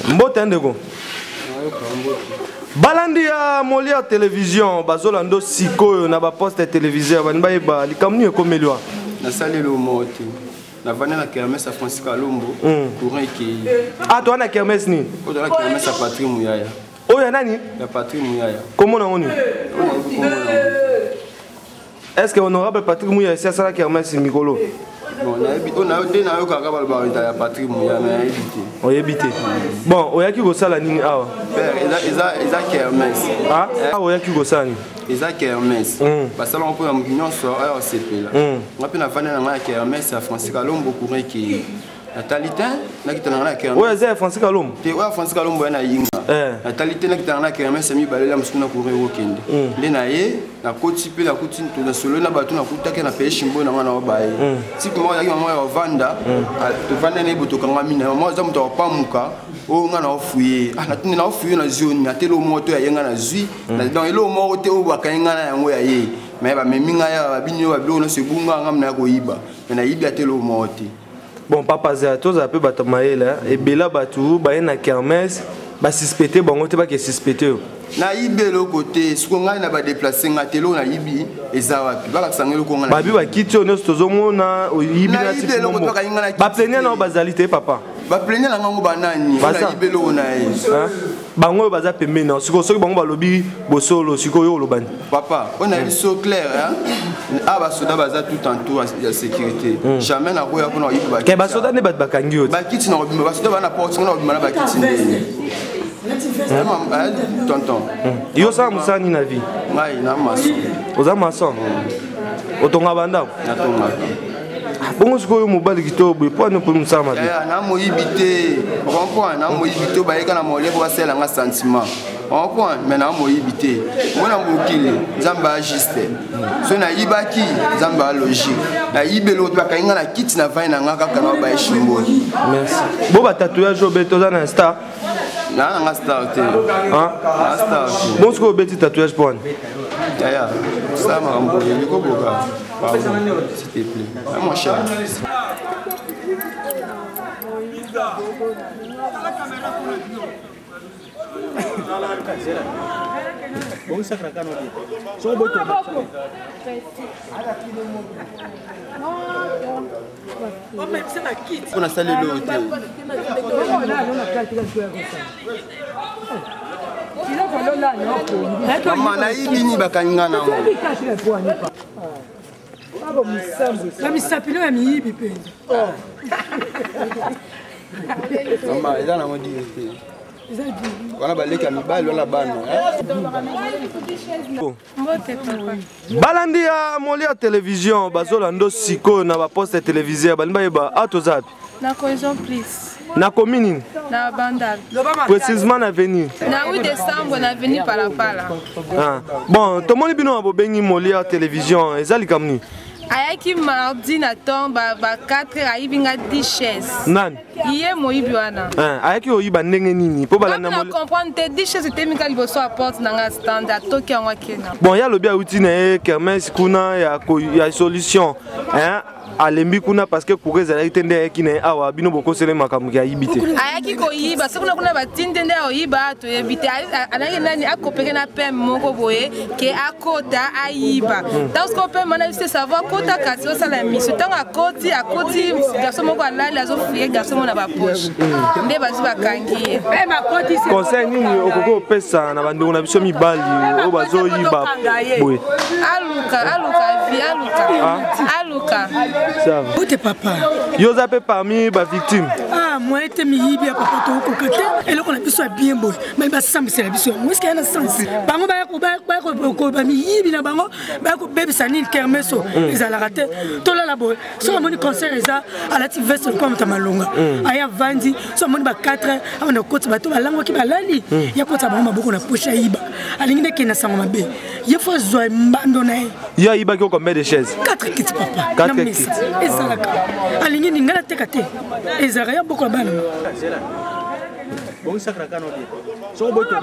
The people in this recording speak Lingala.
Mbotendeko balandi ya Molière télévision bazolando sikoyo na ba poste téléviseur banbaye ba likamni ekomeliwa na salelo moti na vana na kermesse à Francis Kalombo courant qui toi na kermesse ni na kermesse à Patrick Mouyaya oya nani ya Patrick Mouyaya comment on est est-ce que honorable Patrick Mouyaya c'est ça la kermesse Mikolo bon on a eu na yo kaka balba ya Patrick Mouyaya mais évité bon oyaki ko sala nini awa eza kermesse oyaki ko sala ni eza kermesse basala on peut am union so ayo sepela ngapi na vana na kermesse à Francis Kalombo courant qui Natalité na kitana na kermesse oya za Francis Kalombo te oya Francis Kalombo na yinga Natalité na kitana na kermesse mi balela musuna courant wokende nde na ye na koti pe na kuti to na solo na batu na kutaka na pe shimbo na mwana obaye siku mo yaki mama ya vanda to vanda ne buto kanga mina mo za muto pamuka o nga na ofuye na na ofuye na zone na telo moto ya yenga na zui na dans elo mo te o bakayenga na yango ya ye mais ba meminga ya babinyo ba bilo na sebunga ngamna ko yiba na yibi atelo moto. Bon, papa Zatos a peu batamaela et bela batu ba na kermesse ba suspecté bango te ba ke suspecté na yibe lo côté ce qu'on a na ba déplacer ngatelo na yibi ezawapi ba kasangelo ko ngana babi ba kiti ono tozomona yibi na tilo ba plaignant na bazalité papa ba plaignant na ngango banani na yibe lo na ye bango baza pembe na siko soki bango balobi bosolo siko yo lobani papa on a so clair ba soda baza tout en tout ya sécurité jamais na ko ya ko na yibi ba ke ba soda ne bat bakangi yo ba kiti na ba soda ba na porte na ba ba kiti tonton yo sa musani na vie ngai na maso oza maçon otonga banda na tonga bongo sikoyo mobali kitobo po no pour musama na moyibité comprend na moyibité ba yeka na mole ko basela nga sentiment comprend mais na moyibité mona mokili nzamba juste so na yibaki nzamba logique na yibelo to ka inga na kiti na vai na nga kaka na ba eshimbo merci bo ba tatouage obeto za na star na nga star te na star bon sikoyo beti tatouage pour ya ça m'a envoyé le koboka s'il te plaît mon cher bon sacra cano so boto on a salé l'hôtel maman na ibini bakanga na la misapilo ya miyibi penza maman eza na modi ete wana baleka mibali wana bana balandi ya Molière télévision bazolando siko na ba poste téléviseur balimba ba atozapi na cohésion plus na commune na bandal précisément na avenue na 8 décembre na avenue Palapala bon tomoni bino bobengi Molière télévision ezali kamni ayaki mardi na temps ba 4 ayibinga 10 chaises nani iye moyibi wana ayaki oyiba ndenge nini po balanda mo comprendre te 10 chaises te mika liboso à porte nanga standard toki yango akena bon ya lobi auti na kermesse kuna ya solution alembi kuna parce que courrier ezalaki te nde ayaki na ye awa bino bokosele makambo ya yibi te ayaki koyiba soki kuna batindi nde oyiba toyebi te alaki nani akopeke na peme moko boye ke akota ayiba ntango soki opeme wana biso te savoir akota kasi osala miso ntango akoti garso moko alali azofuye garso moko na bapoche nde bazwi bakangi ye conseil nini okoki opesa na bandeko na biso mibali oyo bazoyiba boye aluka Ote papa. Yoza pe parmi ba victime. Ah, moi était miyibi ya papa to ko kate. Et loko na biso bien boy. Mais ba sam c'est la biso. Moi est-ce qu'il y a un sens? Bango ba miyibi na bango ba ko bébé sanine kermeso. Ils ala raté. To la boy. So la moni concert eza ala ti veste comme ta malonga. Aya vandi. So moni ba 4 ans na koti ba to ba lango ki ba lali. Ya kota ba maboko na pusha yiba. Alingine ke na sango mabe. Ye fo zo mbando na. Ya yiba ko combien de chaises? 4 kits papa. 4 kits. Ezalaka. Alingi ningala tekate. Ezalaka beaucoup bana. Bon sacra cano dia. So boy to.